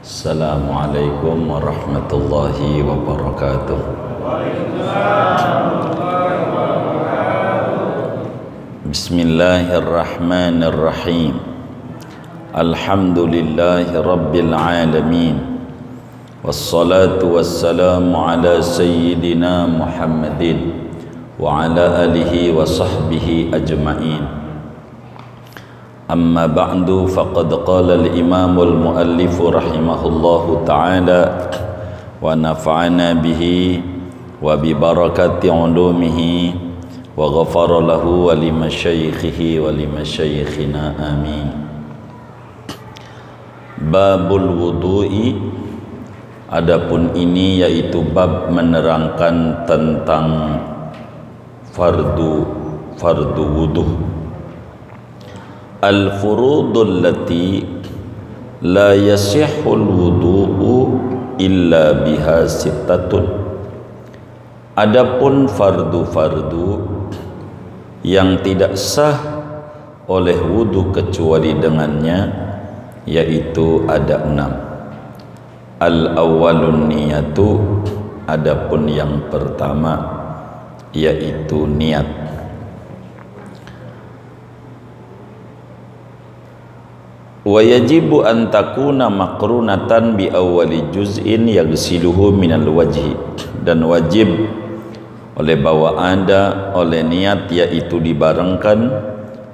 Assalamualaikum warahmatullahi wabarakatuh. Bismillahirrahmanirrahim. Alhamdulillahi rabbil alamin. Wassalatu wassalamu ala sayyidina Muhammadin wa ala alihi wa sahbihi ajma'in. Amma ba'du, faqad qala al-imam al-muallif rahimahullahu ta'ala wa nafa'ana bihi wa bi barakati ulumihi wa ghafara lahu wa li masyaikhihi wa li masyaikhina amin. Babul wudu'i, adapun ini yaitu bab menerangkan tentang fardu wudu. Al-furudul lati la yasihul wudu'u illa biha sittatun. Adapun fardu-fardu yang tidak sah oleh wudu kecuali dengannya, yaitu ada 6. Al-awwalun niyatu, adapun yang pertama yaitu niat. Wa yajibu an takuna maqrunatan bi awwali juz'in yaghsiluhu minal wajhi, dan wajib oleh niat yaitu dibarengkan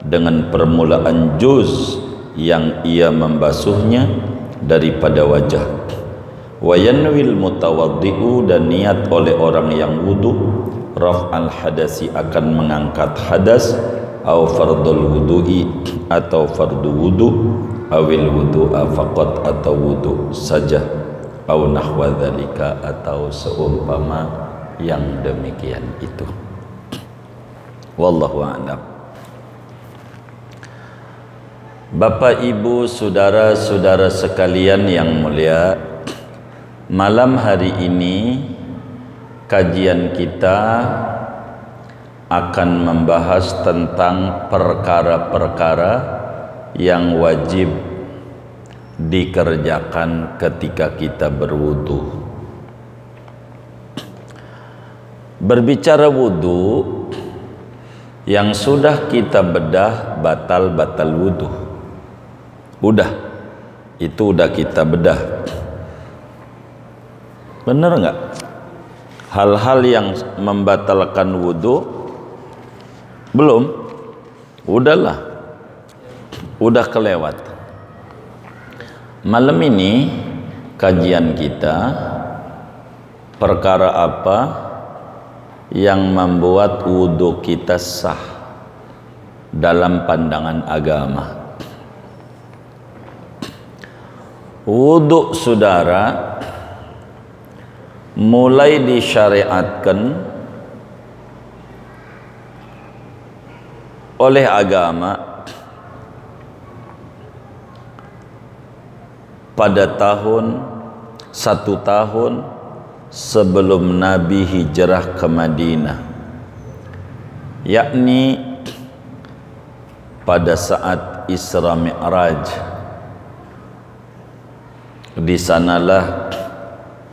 dengan permulaan juz yang ia membasuhnya daripada wajah. Wa yanwil mutawaddi'u, dan niat oleh orang yang wudu raf'al hadasi, akan mengangkat hadas, au fardul wudu'i, atau fardu wudu, awil wudu'a faqat, atau wudu saja, au nahwa dzalika, atau seumpama yang demikian itu. Wallahu a'lam. Bapak, Ibu, saudara-saudara sekalian yang mulia, malam hari ini kajian kita akan membahas tentang perkara-perkara yang wajib dikerjakan ketika kita berwudu. Berbicara wudu, yang sudah kita bedah batal wudu. Itu udah kita bedah. Benar nggak? Hal-hal yang membatalkan wudu belum? Udah kelewat. Malam ini kajian kita, perkara apa yang membuat wudu kita sah dalam pandangan agama. Wudu, saudara, mulai disyariatkan oleh agama pada satu tahun sebelum Nabi hijrah ke Madinah, yakni pada saat Isra Mi'raj. Di sanalah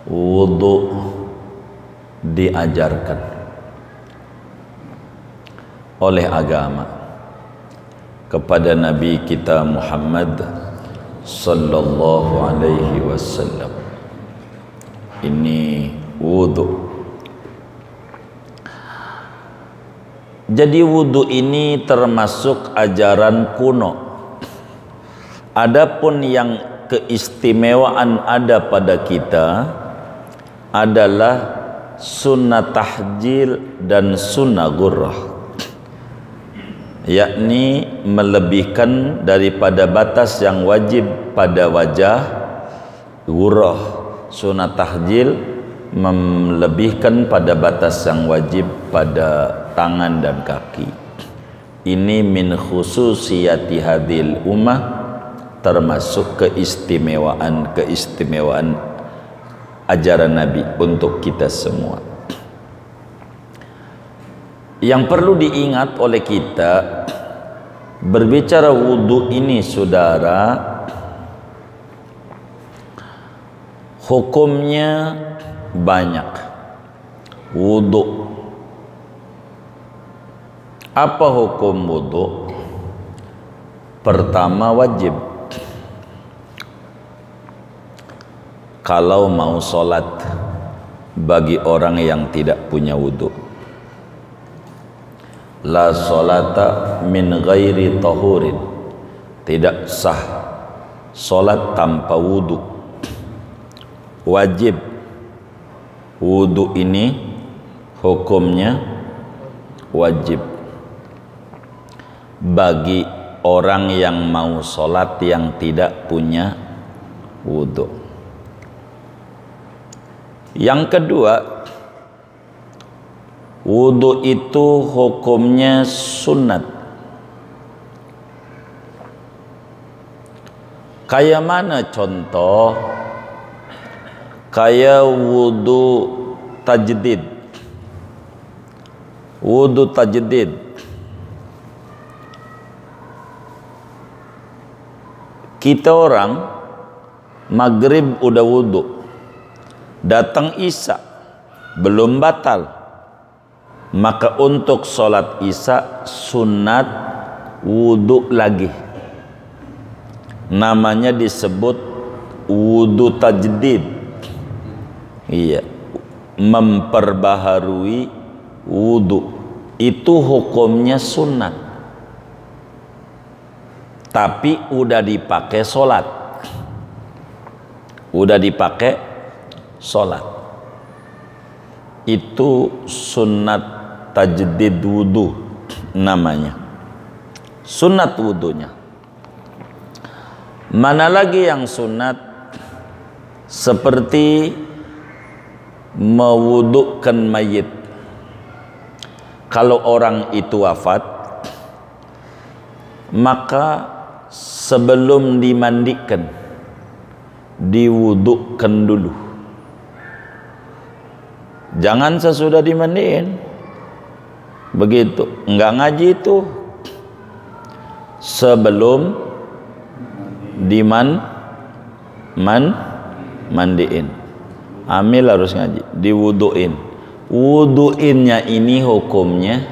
wudu diajarkan oleh agama kepada Nabi kita Muhammad sallallahu alaihi wasallam. Ini wudu. Jadi wudu ini termasuk ajaran kuno. Adapun yang keistimewaan ada pada kita adalah sunnah tahjil dan sunnah ghurrah, yakni melebihkan daripada batas yang wajib pada wajah. Ghurrah, sunnah tahjil, melebihkan pada batas yang wajib pada tangan dan kaki. Ini min khususiyati hadil ummah, termasuk keistimewaan ajaran Nabi untuk kita semua. Yang perlu diingat oleh kita, berbicara wudu ini, saudara, hukumnya banyak. Wudu. Apa hukum wudu? Pertama, wajib. Kalau mau sholat bagi orang yang tidak punya wudu. La sholata min ghairi tahurin. Tidak sah sholat tanpa wudu. Wajib. Wudu ini hukumnya wajib bagi orang yang mau sholat yang tidak punya wudu. Yang kedua, wudu itu hukumnya sunat. Kayak mana contoh? Kayak wudu tajdid. Wudu tajdid. Kita orang maghrib udah wudu, datang isya belum batal, maka untuk sholat isya sunat wudu lagi. Namanya disebut wudu tajdid. Iya, memperbaharui wudu. Itu hukumnya sunat, tapi udah dipakai sholat. Udah dipakai sholat. Itu sunat tajdid wudu namanya. Sunat wudunya. Mana lagi yang sunat? Seperti mewudukan mayit. Kalau orang itu wafat, maka sebelum dimandikan, diwudukkan dulu. Jangan sesudah dimandiin. Begitu. Enggak ngaji itu. Sebelum mandiin. Amil harus ngaji. Diwuduin. Wuduinnya ini hukumnya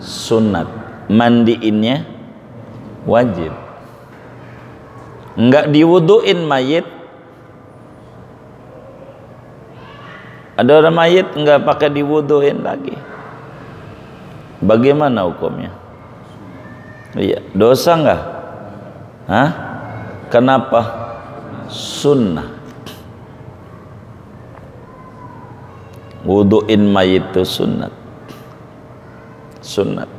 sunat. Mandiinnya wajib. Enggak diwuduin mayit. Ada orang mayit enggak pakai diwuduin lagi. Bagaimana hukumnya? Iya, dosa enggak? Hah? Kenapa? Sunnah. Wuduin mayit itu sunnat. Sunnat.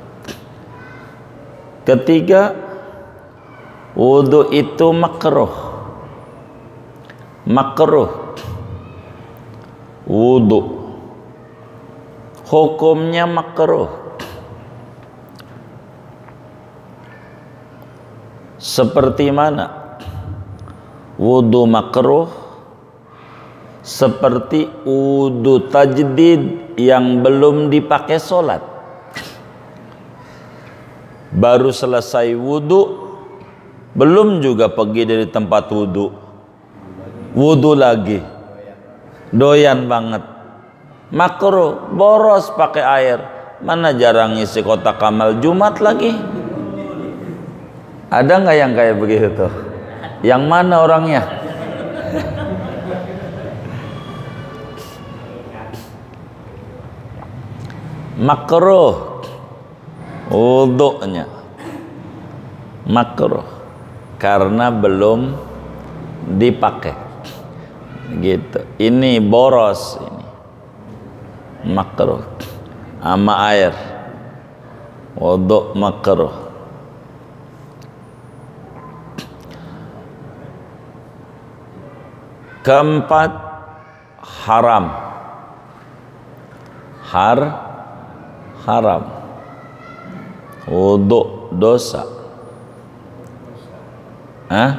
Ketiga, wudu itu makruh. Makruh. Wudu hukumnya makruh. Seperti mana wudu makruh? Seperti wudu tajdid yang belum dipakai sholat. Baru selesai wudu, belum juga pergi dari tempat wudu, wudu lagi, doyan banget, makruh, boros pakai air. Mana jarang isi kotak amal Jumat lagi. Ada nggak yang kayak begitu tuh? Yang mana orangnya? Makruh wudunya, makruh karena belum dipakai. Gitu. Ini boros ini. Makruh sama air. Wudu makruh. Keempat, haram. Haram. Wudu dosa. Hah?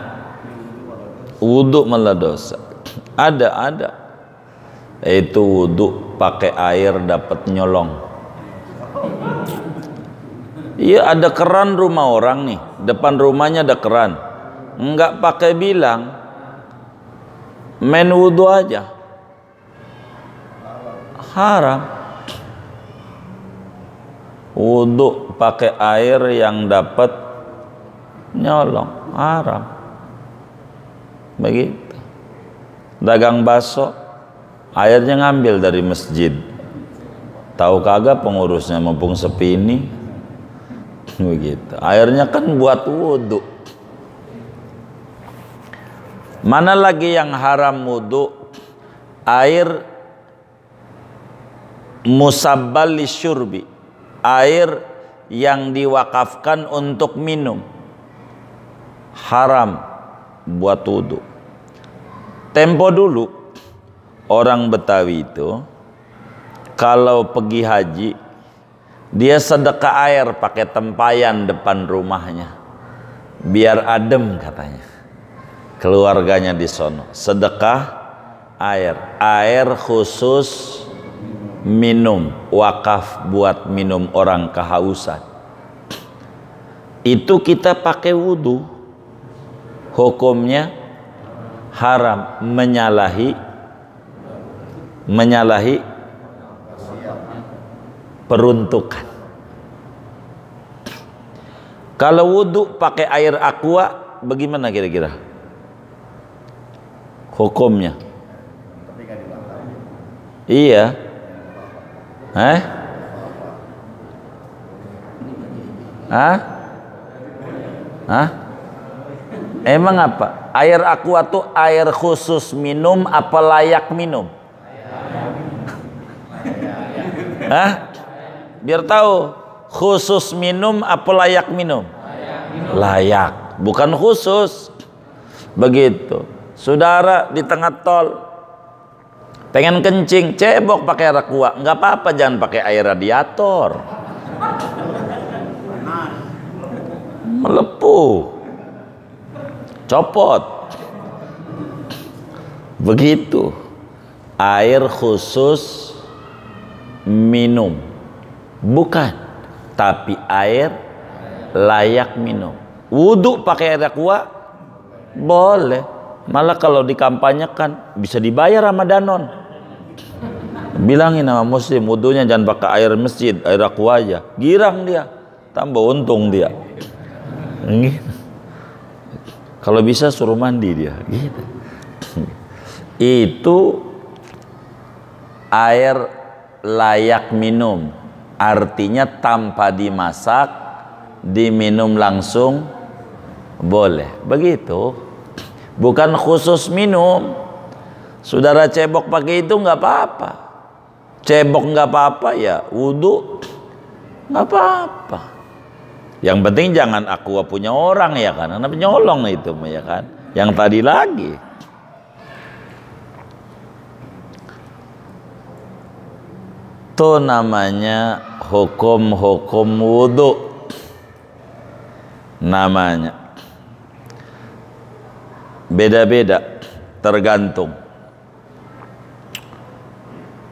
Wudu malah dosa. Ada. Itu wudu pakai air dapat nyolong. Iya, ada keran rumah orang nih. Depan rumahnya ada keran. Enggak pakai bilang. main wudhu aja haram. Wudhu pakai air yang dapat nyolong haram. Begitu. Dagang bakso, airnya ngambil dari masjid. Tahu kagak pengurusnya mumpung sepi ini. Begitu. Airnya kan buat wudhu. Mana lagi yang haram wudhu? Air musabbal lisyurbi, air yang diwakafkan untuk minum, haram buat wudhu. Tempo dulu orang Betawi itu kalau pergi haji dia sedekah air pakai tempayan depan rumahnya biar adem katanya. Keluarganya di sono sedekah air khusus minum, wakaf buat minum orang kehausan. Itu kita pakai wudhu, hukumnya haram, menyalahi peruntukan. Kalau wudhu pakai air aqua, bagaimana kira-kira hukumnya? Iya. Emang apa? Air aqua tuh air khusus minum apa layak minum? Biar tahu khusus minum apa layak minum? Layak, bukan khusus. Begitu. Saudara di tengah tol pengen kencing, cebok pakai air aqua, nggak apa-apa, jangan pakai air radiator. Melepuh, copot. Begitu. Air khusus minum, bukan, tapi air layak minum. Wudhu pakai air aqua boleh. Malah kalau dikampanyekan bisa dibayar sama Danon. Bilangin sama muslim wudhunya jangan pakai air masjid, air aqua aja. Girang dia, tambah untung dia. Kalau bisa suruh mandi dia. Gitu. Itu air layak minum, artinya tanpa dimasak, diminum langsung boleh. Begitu. Bukan khusus minum. Saudara cebok pakai itu nggak apa-apa. Cebok nggak apa-apa ya, wudhu nggak apa-apa. Yang penting jangan aqua punya orang ya kan, karena penyolong itu ya kan. Yang tadi lagi. Itu namanya hukum-hukum wudhu. Namanya. Beda-beda, tergantung.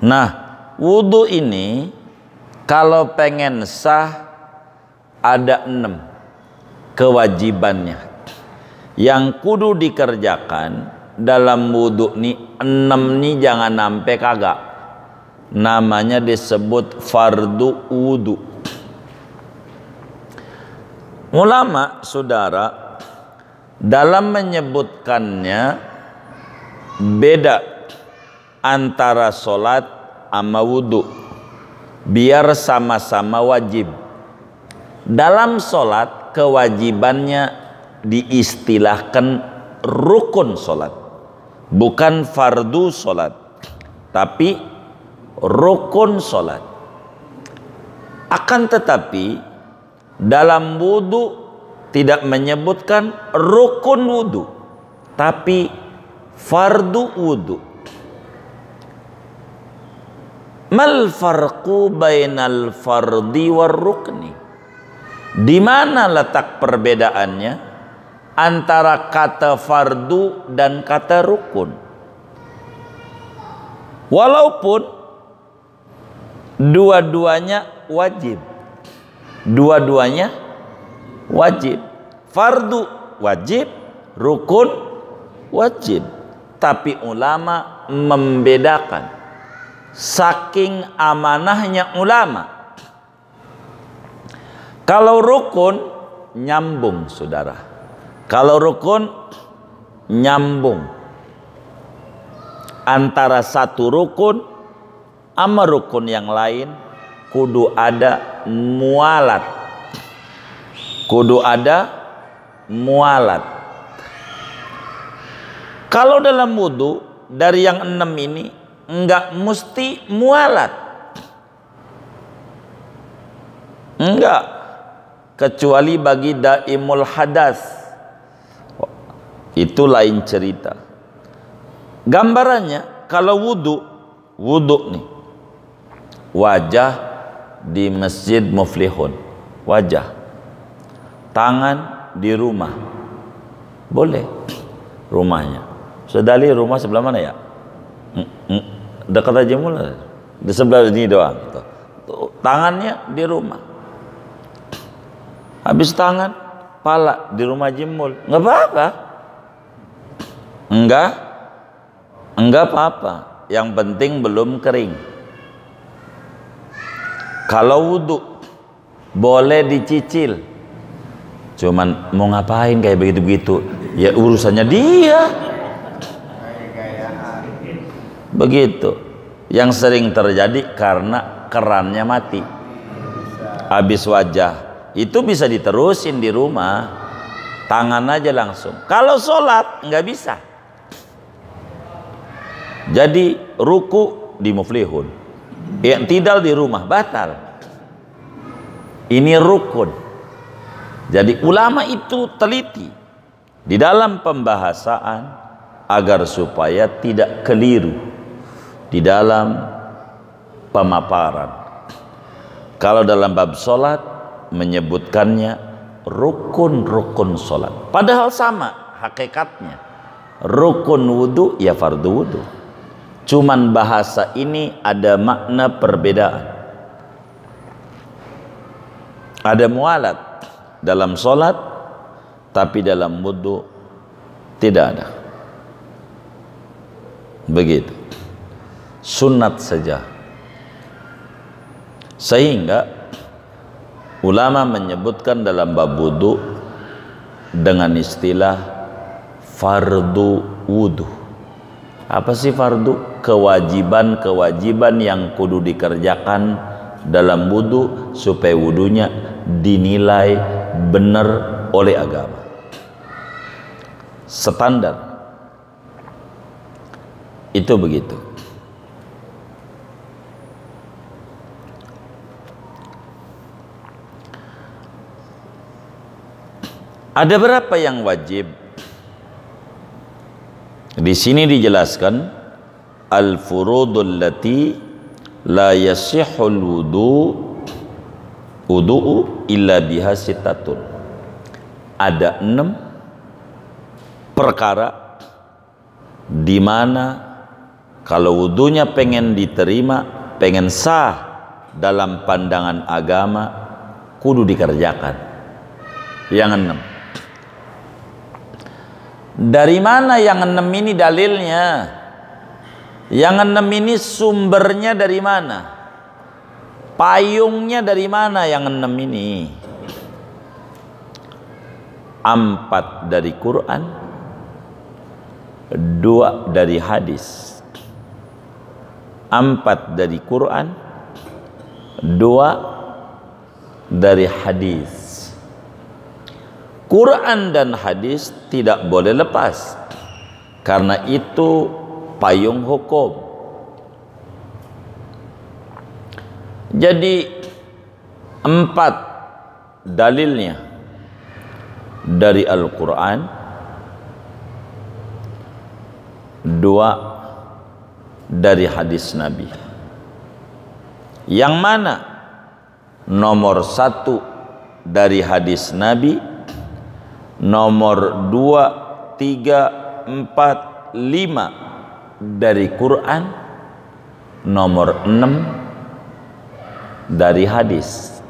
Nah, wudhu ini kalau pengen sah ada 6 kewajibannya yang kudu dikerjakan dalam wudhu nih. 6 nih jangan sampai kagak. Namanya disebut fardu wudhu. Ulama saudara dalam menyebutkannya beda antara sholat sama wudhu biar sama-sama wajib. Dalam sholat kewajibannya diistilahkan rukun sholat, bukan fardu sholat, tapi rukun sholat. Akan tetapi dalam wudhu tidak menyebutkan rukun wudhu, tapi fardu wudhu. Mal farqu bainal fardi war rukni? Di mana letak perbedaannya antara kata fardu dan kata rukun? Walaupun dua-duanya wajib. Dua-duanya wajib. Fardu wajib, rukun wajib. tapi ulama membedakan. Saking amanahnya ulama. Kalau rukun nyambung, saudara. Kalau rukun nyambung antara satu rukun sama rukun yang lain, kudu ada mualat. Kudu ada mualat. Kalau dalam wudu dari yang 6 ini enggak mesti mualat. Enggak, kecuali bagi daimul hadas. Itu lain cerita. Gambarannya kalau wudu nih, wajah di Masjid Muflihun, wajah, tangan di rumah, boleh. Rumahnya Sedali rumah sebelah mana ya? Dekat aja mulai, di sebelah ini doang. Tangannya di rumah, habis tangan, pala di rumah Jimul, nggak apa-apa. Enggak apa-apa. Yang penting belum kering. Kalau wudu boleh dicicil. Cuman mau ngapain kayak begitu-begitu? Ya urusannya dia. Begitu. Yang sering terjadi karena kerannya mati. Habis wajah. Itu bisa diterusin di rumah. Tangan aja langsung. Kalau sholat nggak bisa. Jadi ruku di Muflihun, i'tidal di rumah, batal. Ini rukun. Jadi ulama itu teliti di dalam pembahasan agar supaya tidak keliru di dalam pemaparan. Kalau dalam bab sholat menyebutkannya rukun-rukun sholat, padahal sama hakikatnya. Rukun wudu ya fardu wudu. Cuman bahasa ini ada makna perbedaan. Ada mualat dalam sholat, tapi dalam wudu tidak ada. Begitu. Sunat saja. Sehingga ulama menyebutkan dalam bab wudu dengan istilah fardu wudu. Apa sih fardu? Kewajiban-kewajiban yang kudu dikerjakan dalam wudu supaya wudunya dinilai benar oleh agama. Standar. Itu begitu. Ada berapa yang wajib? Di sini dijelaskan al-furudul lati la yasihul wudu'u illa biha sittatun. Ada 6 perkara di mana kalau wudunya pengen diterima, pengen sah dalam pandangan agama, kudu dikerjakan. Yang 6. Dari mana yang 6 ini dalilnya? Yang 6 ini sumbernya dari mana? Payungnya dari mana yang 6 ini? 4 dari Quran, 2 dari hadis. 4 dari Quran, 2 dari hadis. Quran dan hadis tidak boleh lepas, karena itu payung hukum. Jadi 4 dalilnya dari Al-Quran, 2 dari hadis Nabi. Yang mana nomor 1 dari hadis Nabi, nomor 2, 3, 4, 5 dari Quran, nomor 6 dari hadis.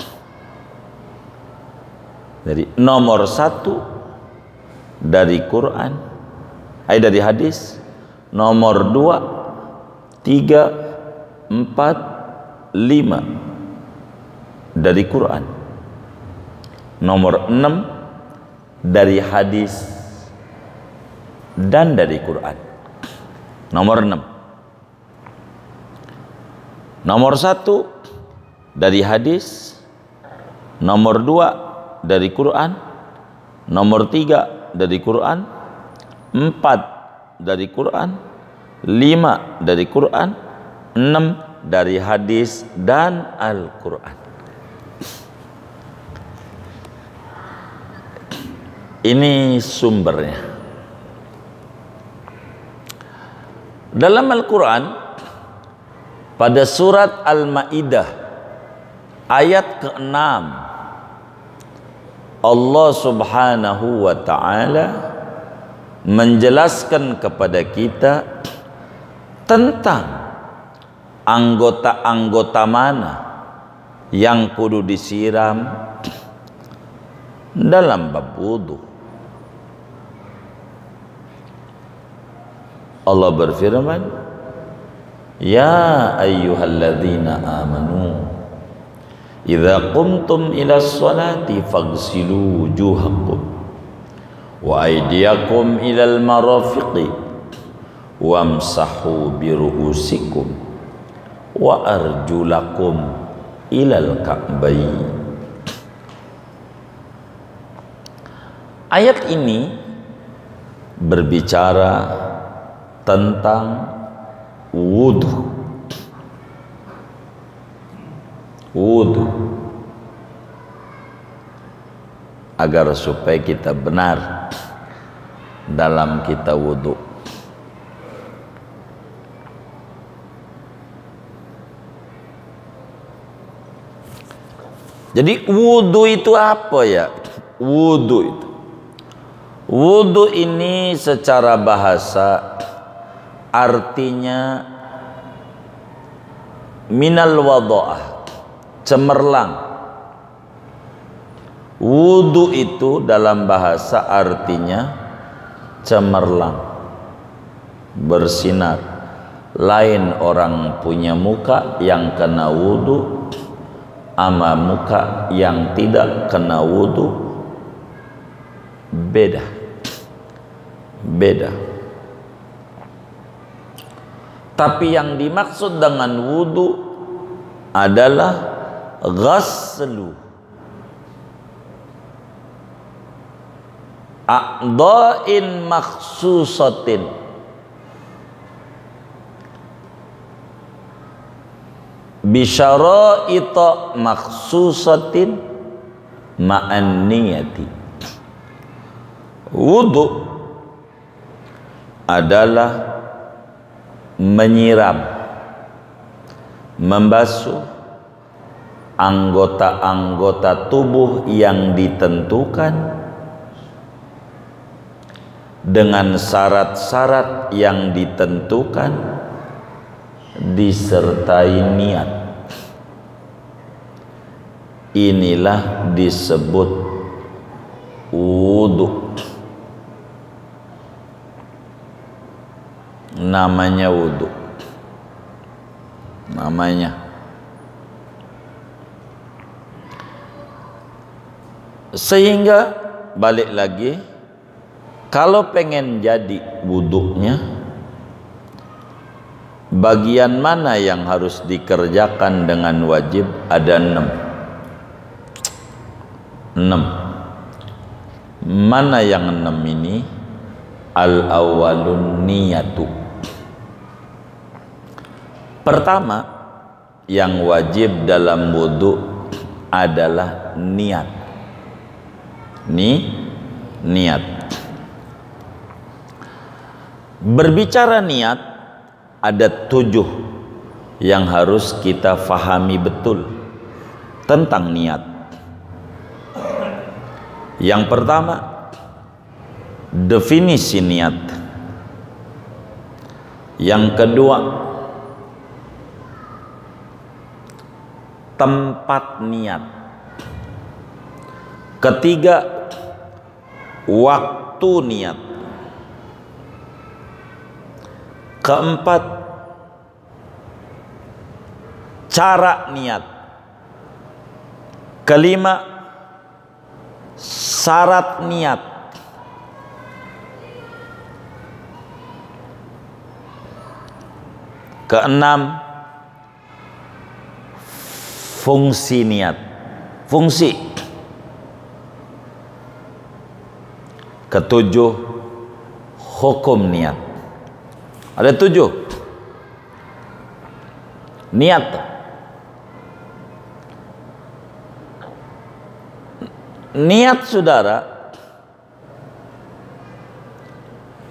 Jadi nomor 1 dari Quran, dari hadis, nomor 2, 3, 4, 5 dari Quran, nomor 6 dari hadis dan dari Quran. Nomor 6. Nomor 1 dari hadis, nomor 2 dari Quran, nomor 3 dari Quran, 4 dari Quran, 5 dari Quran, 6 dari hadis dan Al-Quran. Ini sumbernya. Dalam Al-Quran, pada surat Al-Ma'idah ayat ke-6, Allah Subhanahu wa ta'ala menjelaskan kepada kita tentang anggota-anggota mana yang kudu disiram dalam bab wudu. Allah berfirman, ya ayyuhalladzina amanu idza qumtum ila sholati faghsilu wujuhakum wa aydiyakum ilal marafiqi wamsahu biru'usikum wa arjulakum ilal ka'bayn. Ayat ini berbicara tentang wudu. Agar supaya kita benar dalam kita wudu. Jadi wudu itu apa ya? Wudu ini secara bahasa artinya minal wada'ah, cemerlang. Wudu itu dalam bahasa artinya cemerlang, bersinar. Lain orang punya muka yang kena wudu ama muka yang tidak kena wudu, beda. Tapi yang dimaksud dengan wudu adalah ghaslu a'dha'in makhsusatin bisyara'ita makhsusatin ma'an niyati. Wudu adalah menyiram, membasuh anggota-anggota tubuh yang ditentukan dengan syarat-syarat yang ditentukan disertai niat. Inilah disebut wudu. Namanya wudu. Sehingga balik lagi, kalau pengen jadi wudunya, bagian mana yang harus dikerjakan dengan wajib? Ada 6. Mana yang 6 ini? Al-awwalun niyatu. Pertama yang wajib dalam wudu adalah niat. Niat. Berbicara niat, ada 7 yang harus kita fahami betul tentang niat. Yang pertama, definisi niat. Yang kedua, tempat niat. Ketiga, waktu niat. Keempat, cara niat. Kelima, syarat niat. Keenam, fungsi niat. Fungsi. Ketujuh, hukum niat. Ada 7 niat. Niat, saudara,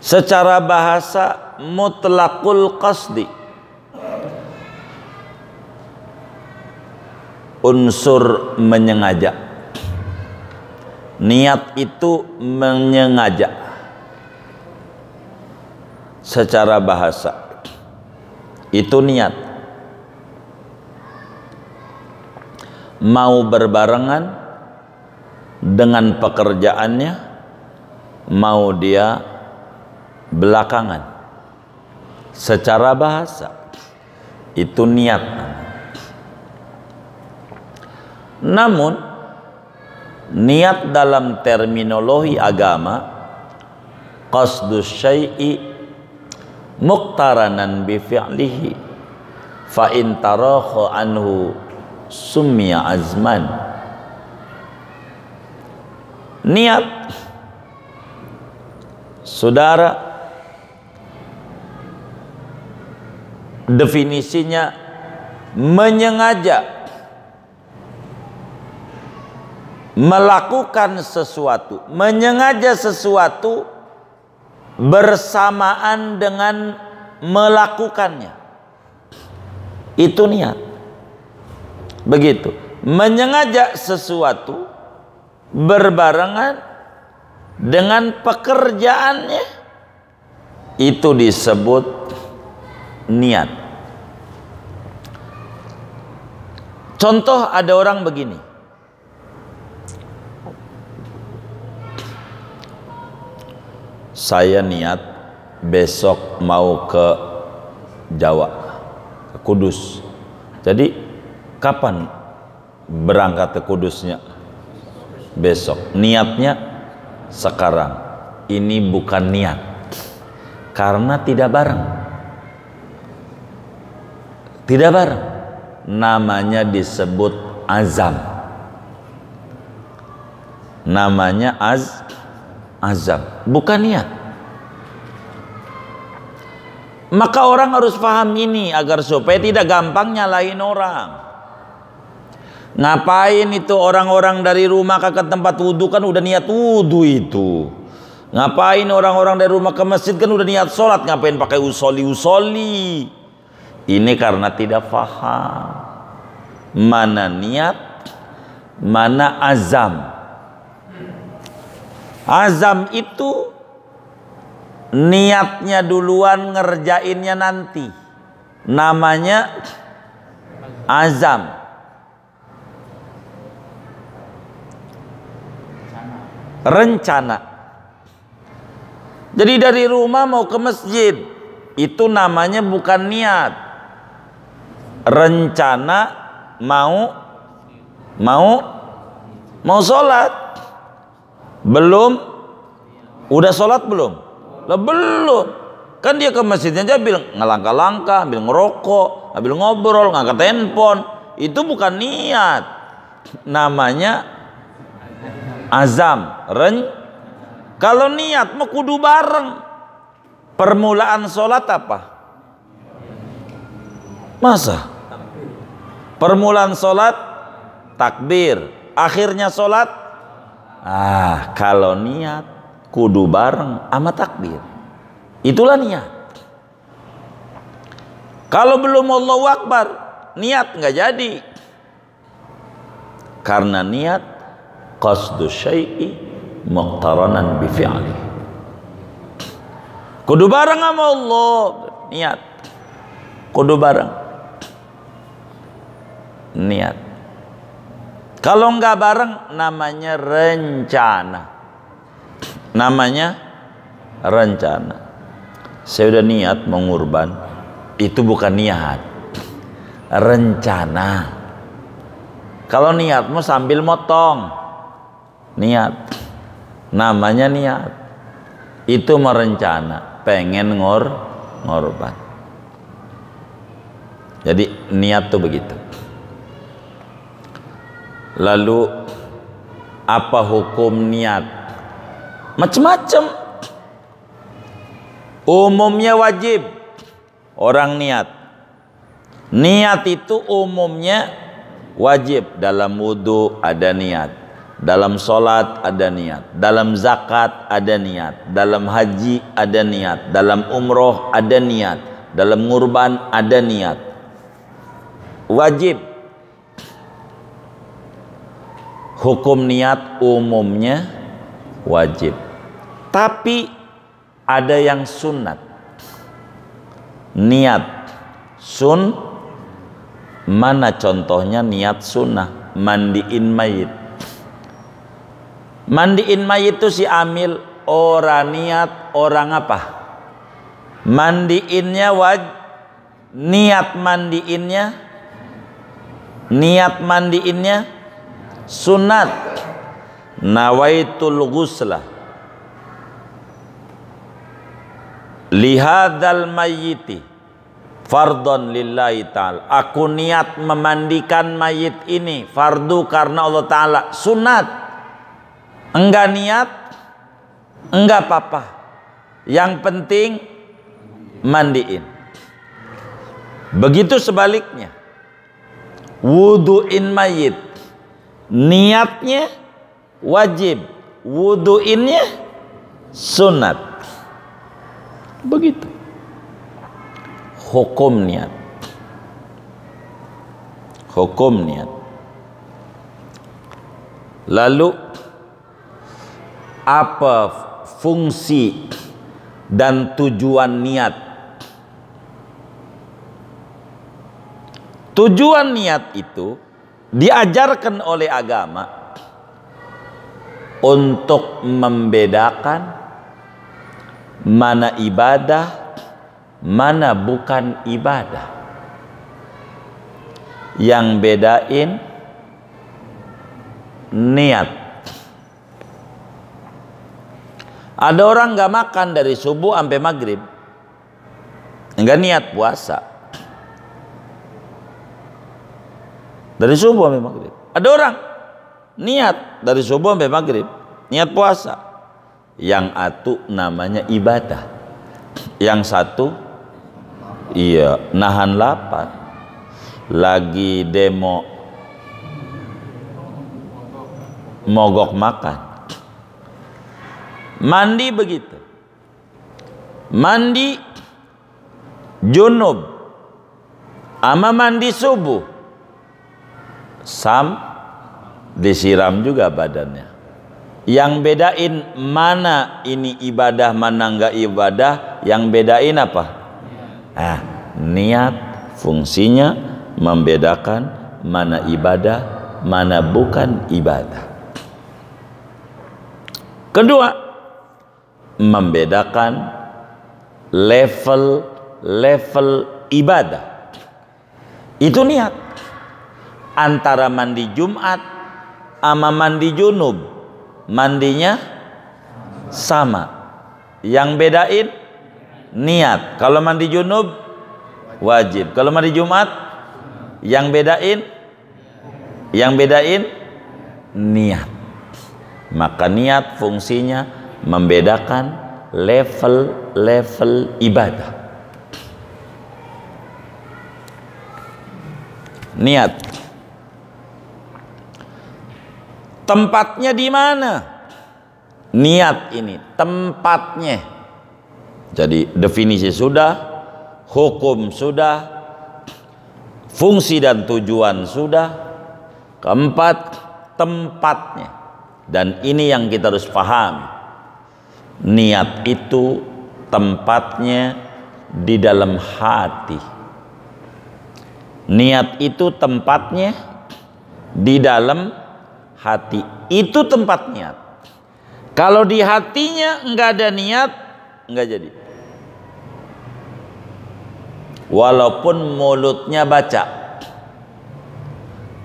secara bahasa mutlaqul qasdi, unsur menyengaja. Niat itu menyengaja secara bahasa, itu niat. Mau berbarengan dengan pekerjaannya, mau dia belakangan, secara bahasa itu niat. Namun niat dalam terminologi agama, qasdus syai'i muqtaranan bi fi'lihi fa in tarakha anhu summiya azman. Niat, saudara, definisinya menyengaja melakukan sesuatu, menyengaja sesuatu bersamaan dengan melakukannya, itu niat. Begitu, menyengaja sesuatu berbarengan dengan pekerjaannya, itu disebut niat. Contoh, ada orang begini, saya niat besok mau ke Jawa, ke Kudus. Jadi kapan berangkat ke Kudusnya? Besok. Niatnya sekarang. Ini bukan niat, karena tidak bareng. Tidak bareng. Namanya disebut azam. Namanya azam, bukan niat. Maka orang harus paham ini agar supaya tidak gampang nyalahin orang. Ngapain itu orang-orang dari rumah ke tempat wudhu, kan udah niat wudhu itu. Ngapain orang-orang dari rumah ke masjid, kan udah niat sholat. Ngapain pakai usoli? Ini karena tidak paham mana niat, mana azam. Azam itu niatnya duluan, ngerjainnya nanti. Namanya azam. Rencana. Jadi dari rumah mau ke masjid, itu namanya bukan niat. Rencana mau sholat. Belum, udah sholat belum? Lah belum. Kan dia ke masjidnya aja bilang ngelangkah-langkah, ambil ngerokok, ambil ngobrol, ngangkat handphone. Itu bukan niat. Namanya azam. Kalau niat mau kudu bareng. Permulaan sholat apa? Masa? Permulaan sholat takbir, akhirnya sholat. Kalau niat kudu bareng sama takbir. Itulah niat. Kalau belum Allahu Akbar, niat nggak jadi. Karena niat qasdu syai'i muqtaranan bi fi'li. Kudu bareng sama Allah, niat. Kudu bareng. Niat. Kalau nggak bareng namanya rencana. Namanya rencana. saya udah niat mengurban, itu bukan niat, rencana. Kalau niatmu sambil motong, niat, namanya niat. Itu merencana, pengen ngorban. Jadi niat tuh begitu. Lalu apa hukum niat? Macam-macam. Umumnya wajib orang niat. Niat itu umumnya wajib. Dalam wudu ada niat, dalam sholat ada niat, dalam zakat ada niat, dalam haji ada niat, dalam umroh ada niat, dalam ngurban ada niat. Wajib. Hukum niat umumnya wajib, tapi ada yang sunat. Niat mana contohnya niat sunnah? Mandiin mayit. Mandiin mayit itu si amil orang niat, orang apa? Mandiinnya niat mandiinnya sunat. Nawaitul ghuslah lihadzal mayyiti fardhon lillahi ta'ala. Aku niat memandikan mayit ini fardu karena Allah Ta'ala. Sunat. Enggak niat, enggak apa-apa. Yang penting mandiin. Begitu sebaliknya. Wuduin mayit, niatnya wajib, wuduinnya sunat. Begitu hukum niat. Hukum niat. Lalu apa fungsi dan tujuan niat? Tujuan niat itu diajarkan oleh agama untuk membedakan mana ibadah, mana bukan ibadah. Yang bedain niat. Ada orang nggak makan dari subuh sampai maghrib, nggak niat puasa. Dari subuh sampai maghrib. Ada orang niat dari subuh sampai maghrib, niat puasa. Yang satu namanya ibadah, yang satu nahan lapar, lagi demo mogok makan. Mandi begitu, mandi junub ama mandi subuh disiram juga badannya. Yang bedain mana ini ibadah, mana enggak ibadah, yang bedain apa? Niat. Fungsinya membedakan mana ibadah, mana bukan ibadah. Kedua, membedakan level ibadah. Itu niat. Antara mandi Jumat sama mandi junub, mandinya sama. Yang bedain niat. Kalau mandi junub wajib, kalau mandi Jumat yang bedain niat. Maka niat fungsinya membedakan level ibadah. Niat. Tempatnya di mana? Niat ini tempatnya. Jadi definisi sudah, hukum sudah, fungsi dan tujuan sudah. Keempat, tempatnya. Dan ini yang kita harus pahami. Niat itu tempatnya di dalam hati. Niat itu tempatnya di dalam hati. Itu tempat niat. Kalau di hatinya enggak ada niat, enggak jadi. walaupun mulutnya baca.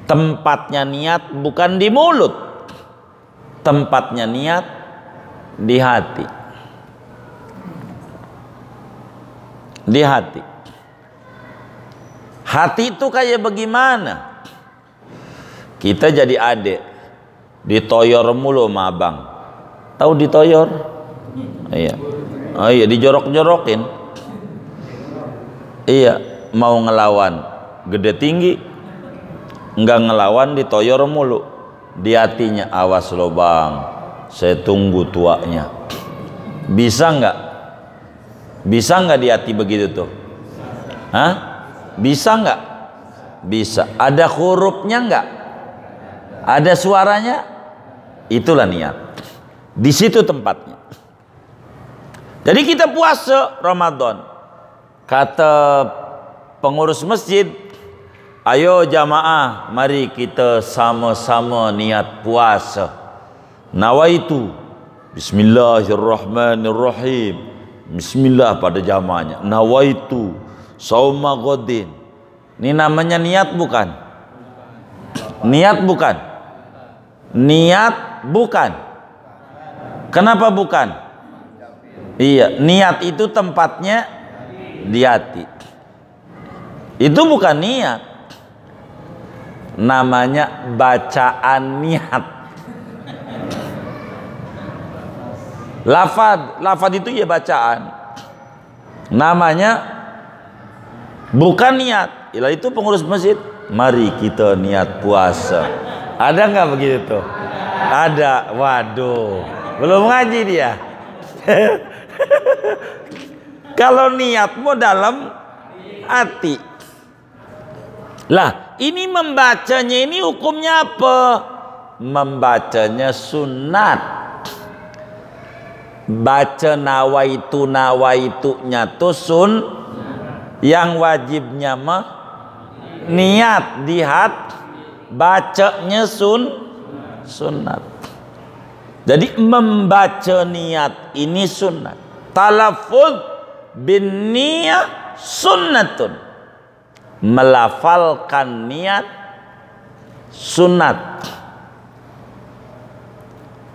Tempatnya niat bukan di mulut, tempatnya niat di hati. Di hati. Hati itu kayak bagaimana? Kita jadi adik, ditoyor mulu sama abang. Tahu ditoyor? Iya. Oh iya, dijorok-jorokin. Iya, mau ngelawan gede tinggi, enggak ngelawan ditoyor mulu. Di hatinya, awas lo bang, saya tunggu tuanya. Bisa nggak? Bisa nggak di hati begitu tuh? Hah? Bisa nggak? Bisa. Ada hurufnya nggak? Ada suaranya? Itulah niat. Di situ tempatnya. Jadi kita puasa Ramadan. Kata pengurus masjid, ayo jamaah, mari kita sama-sama niat puasa. Nawaitu, bismillahirrahmanirrahim. Bismillah pada jamaahnya. Nawaitu sauma godin. Ini namanya niat bukan? Niat bukan? Niat bukan? Kenapa bukan? Iya, niat itu tempatnya di hati. Itu bukan niat. Namanya bacaan niat. Lafad itu ya bacaan. Namanya bukan niat. Ialah itu pengurus masjid. Mari kita niat puasa. Ada nggak begitu? Ada. Waduh, belum ngaji dia. Kalau niatmu dalam hati. Lah, ini membacanya ini hukumnya apa? Membacanya sunat. Baca nawaitu-nya tuh yang wajibnya mah niat di hati, bacanya sunat. Jadi membaca niat ini sunat. Talaffuz bin niyah sunnatun. Melafalkan niat sunat.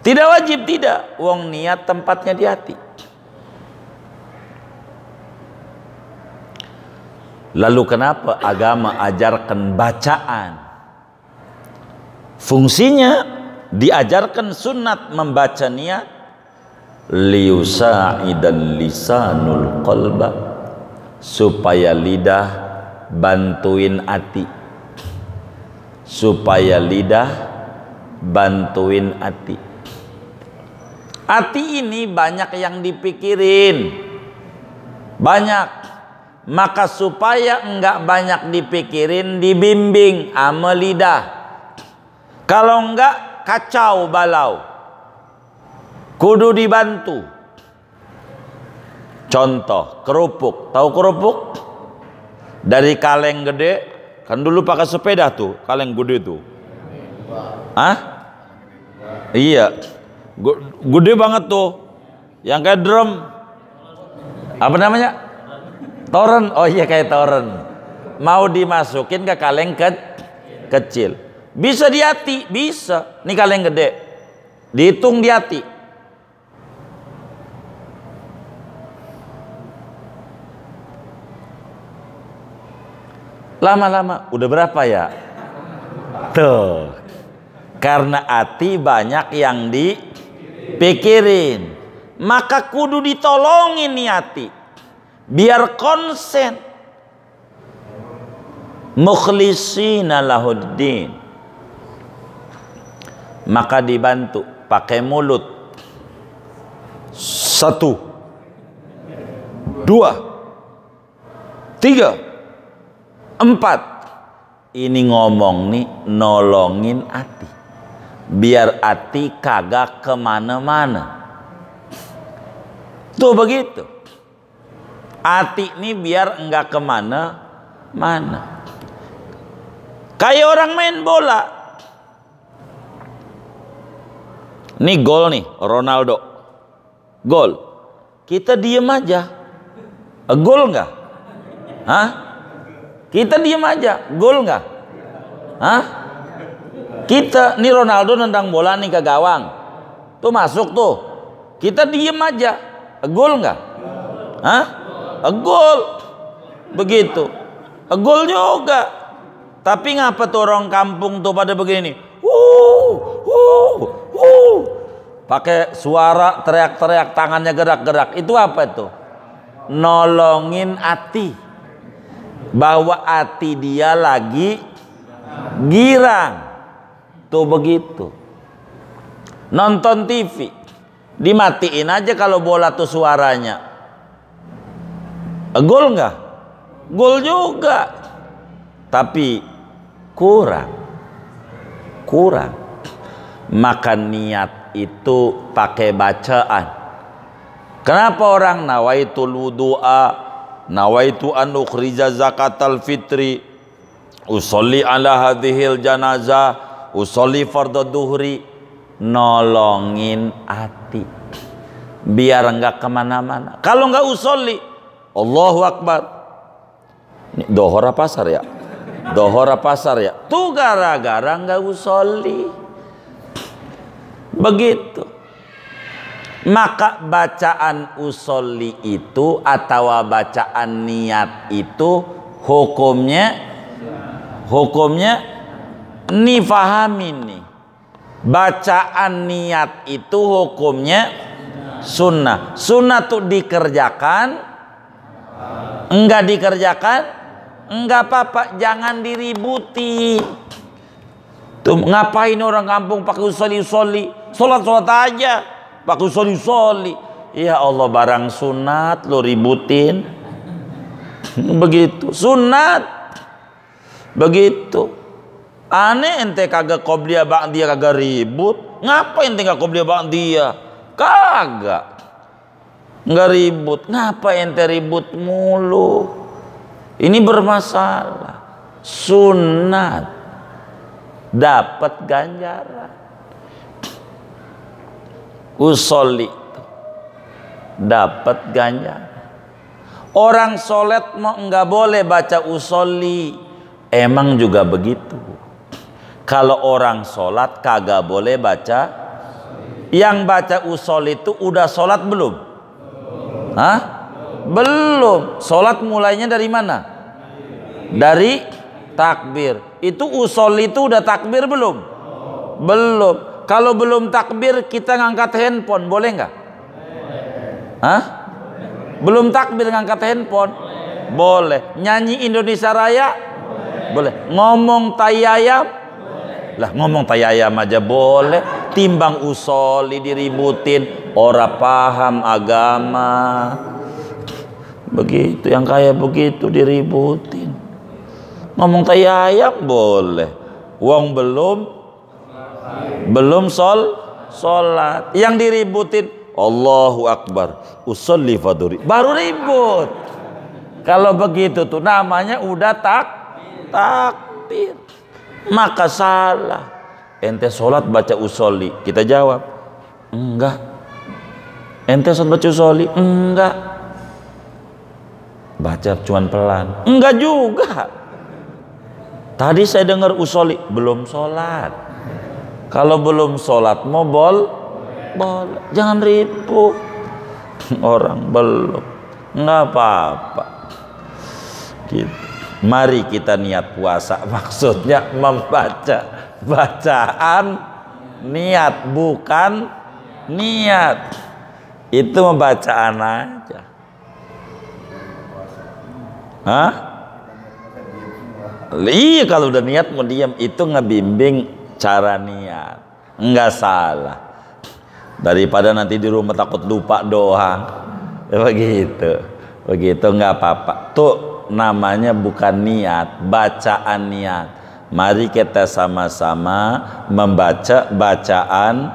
Tidak wajib, tidak. Wong niat tempatnya di hati. Lalu kenapa agama ajarkan bacaan? Fungsinya diajarkan sunat membaca niat liusa'idal lisanul qalba, supaya lidah bantuin hati. Supaya lidah bantuin hati. Hati ini banyak yang dipikirin, banyak. Maka supaya enggak banyak dipikirin, dibimbing sama lidah. Kalau enggak kacau balau, kudu dibantu. Contoh kerupuk, tahu kerupuk? Dari kaleng gede, kan dulu pakai sepeda tuh, kaleng gede tuh. Hah? Iya, gede banget tuh, yang kayak drum. Apa namanya? Toren. Oh iya, kayak toren. Mau dimasukin ke kaleng kecil. Bisa di hati, bisa. Ini kaleng gede, dihitung di hati. Lama-lama udah berapa ya? Tuh. Karena hati banyak yang dipikirin, maka kudu ditolongin nih hati biar konsen. Mukhlishina lahuddin. Maka dibantu pakai mulut. 1, 2, 3, 4. Ini ngomong nih nolongin hati biar hati kagak kemana-mana. Tuh begitu. Hati ini biar enggak kemana-mana. Kayak orang main bola. Nih gol nih, Ronaldo. Gol. Kita diem aja. Gol enggak? Hah? Kita diem aja, gol nggak? Hah? Kita nih Ronaldo nendang bola nih ke gawang, tuh masuk tuh. Kita diem aja, gol nggak? Hah? Gol. Begitu. Gol juga. Tapi ngapa tuh orang kampung tuh pada begini? Pakai suara teriak-teriak, tangannya gerak-gerak. Itu apa itu? Nolongin hati. Bahwa hati dia lagi girang. Tuh begitu. Nonton TV, dimatiin aja kalau bola tuh suaranya. Gol nggak? Gol juga. Tapi kurang. Maka niat itu pakai bacaan. Kenapa orang nawaitul wudu'a, nawaitu an ukhrija zakatal fitri, usolli ala hadhil janazah, usolli fardhu duhri? Nolongin hati biar enggak kemana-mana. Kalau enggak usolli, Allahu Akbar, ini dohor apa asar ya? Dohor apa asar ya? Tuh gara-gara enggak usolli. Begitu. Maka bacaan usolli itu atau bacaan niat itu hukumnya nih fahamin nih. Bacaan niat itu hukumnya sunnah. Sunnah tuh dikerjakan, enggak dikerjakan, enggak apa-apa, jangan diributi. Tuh ngapain orang kampung pakai usolli, sholat aja, pakai usolli. Ya Allah, barang sunat lo ributin. Begitu, sunat. Begitu. Aneh ente kagak qobliyah ba'diyah kagak ribut. Ngapa ente kagak qobliyah ba'diyah? Kagak. Nggak ribut. Ngapa ente ribut mulu? Ini bermasalah. Sunat. Dapat ganjaran. Usolli dapat ganjaran. Orang sholat mau nggak boleh baca usolli. Emang juga begitu. Kalau orang sholat kagak boleh baca. Yang baca usolli itu udah sholat belum? Hah? Belum. Sholat mulainya dari mana? Dari takbir. Itu usolli itu udah takbir belum? Belum. Kalau belum takbir kita ngangkat handphone, boleh nggak? Hah? Belum takbir ngangkat handphone? Boleh. Nyanyi Indonesia Raya? Boleh. Ngomong tayayam? Lah ngomong tayayam aja boleh. Timbang usolli diributin, ora paham agama. Begitu, yang kayak begitu diributin. Ngomong tayayam boleh. Wong belum sholat. Yang diributin Allahu Akbar, usolli faduri, baru ribut. Kalau begitu tuh namanya udah takbir. Maka salah. Ente sholat baca usolli, kita jawab enggak. Ente sholat baca usolli, enggak. Baca cuman pelan, enggak juga. Tadi saya dengar usolli, belum sholat. Kalau belum sholat mau boleh, jangan ribut. Orang belum, nggak apa-apa. Gitu. Mari kita niat puasa, maksudnya membaca bacaan niat, bukan niat. Itu membacaan aja. Hah? Iya, kalau udah niat mau diam, itu ngebimbing cara niat, enggak salah. Daripada nanti di rumah takut lupa doang, ya begitu enggak apa-apa. Tuh namanya bukan niat, bacaan niat. Mari kita sama-sama membaca bacaan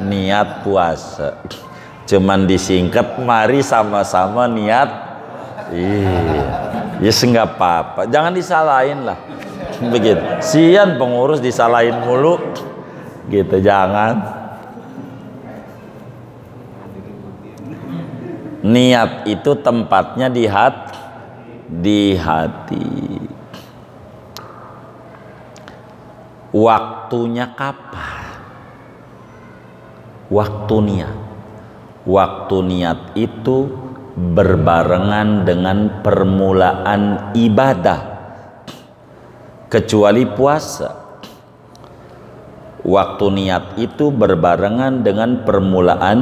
niat puasa. Cuman disingkat, mari sama-sama niat. Iya, ya enggak apa-apa, jangan disalahin lah. Begitu, sian pengurus disalahin mulu gitu, jangan. Niat itu tempatnya di hati. Waktunya kapan? Waktu niat. Waktu niat itu berbarengan dengan permulaan ibadah, kecuali puasa. Waktu niat itu berbarengan dengan permulaan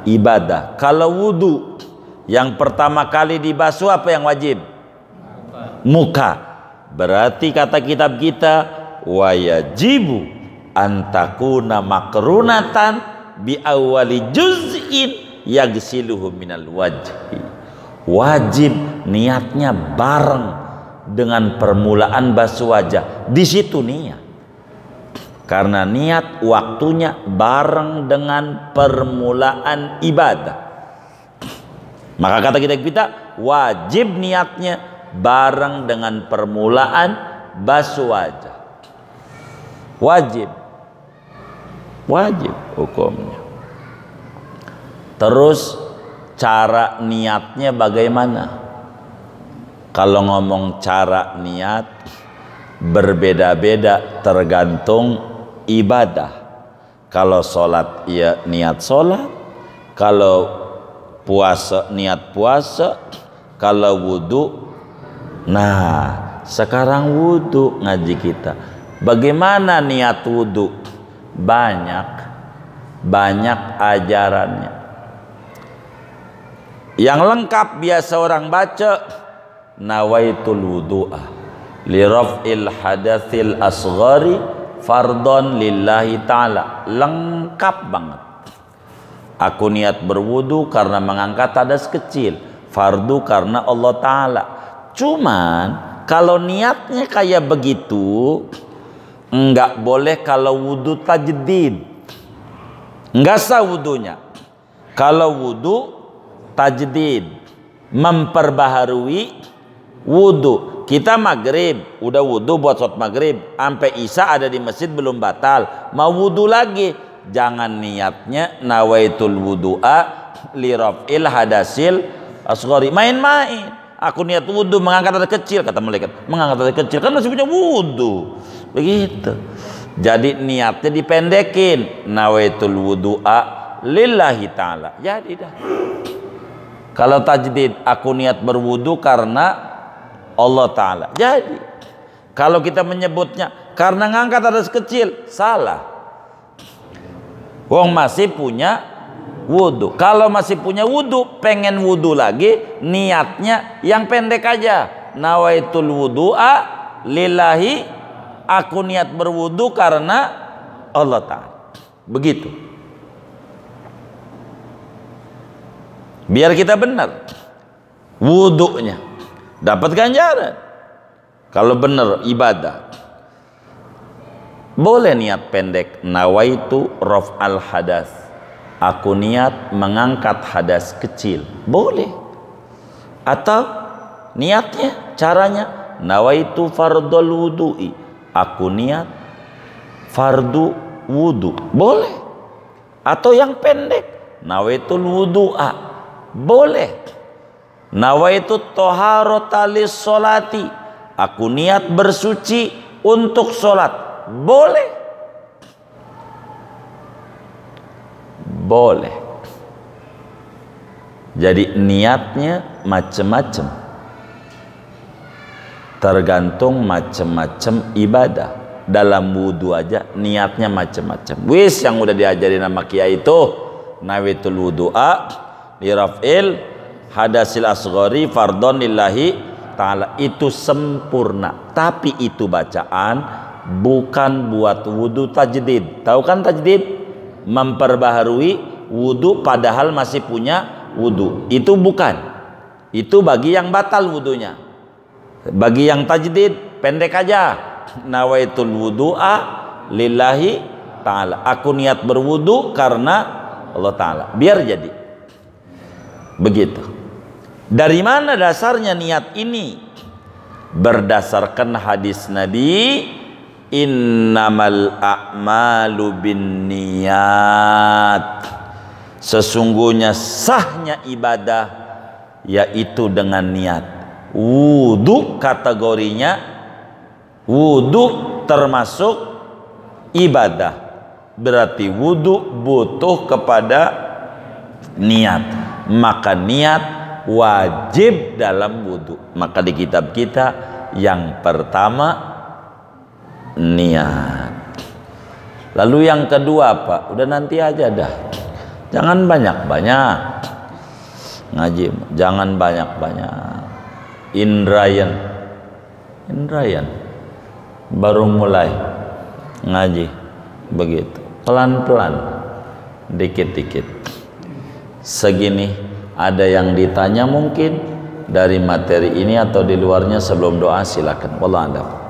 ibadah. Kalau wudu, yang pertama kali dibasuh apa yang wajib? Muka. Berarti kata kitab kita, wa yajibu antakuna makrunatan bi awali juz'in yagsiluhu minal wajhi. Wajib niatnya bareng dengan permulaan basuh wajah. Di situ niat. Karena niat waktunya bareng dengan permulaan ibadah. Maka kata kita wajib niatnya bareng dengan permulaan basuh wajah. Wajib hukumnya. Terus cara niatnya bagaimana? Kalau ngomong cara niat berbeda-beda tergantung ibadah. Kalau sholat ya niat sholat, kalau puasa niat puasa, kalau wudu. Nah sekarang wudu ngaji kita, bagaimana niat wudu? Banyak ajarannya. Yang lengkap biasa orang baca, nawaitul wudu'a li raf'il hadatsil asghari fardhon lillahi ta'ala. Lengkap banget. Aku niat berwudu karena mengangkat hadas kecil, fardu karena Allah Ta'ala. Cuman kalau niatnya kayak begitu, enggak boleh kalau wudu tajdid, enggak sah wudunya. Kalau wudu tajdid, memperbaharui wudu. Kita maghrib udah wudu buat sholat maghrib, sampai isya ada di masjid belum batal, mau wudu lagi, jangan niatnya nawaitul wudu'a li raf'il hadasil asghari, main-main. Aku niat wudu mengangkat hadas kecil, kata malaikat, mengangkat hadas kecil kan masih punya wudu, begitu. Jadi niatnya dipendekin, nawaitul wudu'a lillahi ta'ala, jadi dah. Kalau tajdid, aku niat berwudu karena Allah Ta'ala, jadi. Kalau kita menyebutnya karena ngangkat hadas kecil, salah. Wong masih punya wudu. Kalau masih punya wudu, pengen wudu lagi, niatnya yang pendek aja, nawaitul wudu'a lillahi, aku niat berwudu karena Allah Ta'ala, begitu. Biar kita benar wudunya, dapat ganjaran. Kalau benar ibadah, boleh niat pendek, nawaitu raf'al hadas, aku niat mengangkat hadas kecil, boleh. Atau niatnya, caranya, nawaitu fardhul wudu'i, aku niat fardu wudu, boleh. Atau yang pendek, nawaitul wudu'a, boleh. Nawaitu toharotalis sholati, aku niat bersuci untuk sholat, boleh. Boleh. Jadi niatnya macam-macam, tergantung macam-macam ibadah. Dalam wudu aja niatnya macam-macam. Wis yang udah diajarin sama kiai itu, nawaitul wudu'a li raf'il hadasil asghari fardhon lillahi ta'ala, itu sempurna. Tapi itu bacaan bukan buat wudu tajdid. Tahu kan tajdid? Memperbaharui wudu padahal masih punya wudu. Itu bukan. Itu bagi yang batal wudunya. Bagi yang tajdid pendek aja, nawaitul wudu'a lillahi ta'ala, aku niat berwudu karena Allah Ta'ala, biar jadi. Begitu. Dari mana dasarnya niat ini? Berdasarkan hadis Nabi, innamal a'malu binniyat, sesungguhnya sahnya ibadah yaitu dengan niat. Wudu kategorinya, wudu termasuk ibadah. Berarti wudu butuh kepada niat. Maka niat wajib dalam wudu. Maka di kitab kita yang pertama niat. Lalu yang kedua apa? Udah nanti aja dah. Jangan banyak-banyak ngaji, jangan banyak-banyak. Indrayan baru mulai ngaji begitu, pelan-pelan, dikit-dikit. Segini ada yang ditanya mungkin dari materi ini atau di luarnya. Sebelum doa silakan. Wallahu a'lam.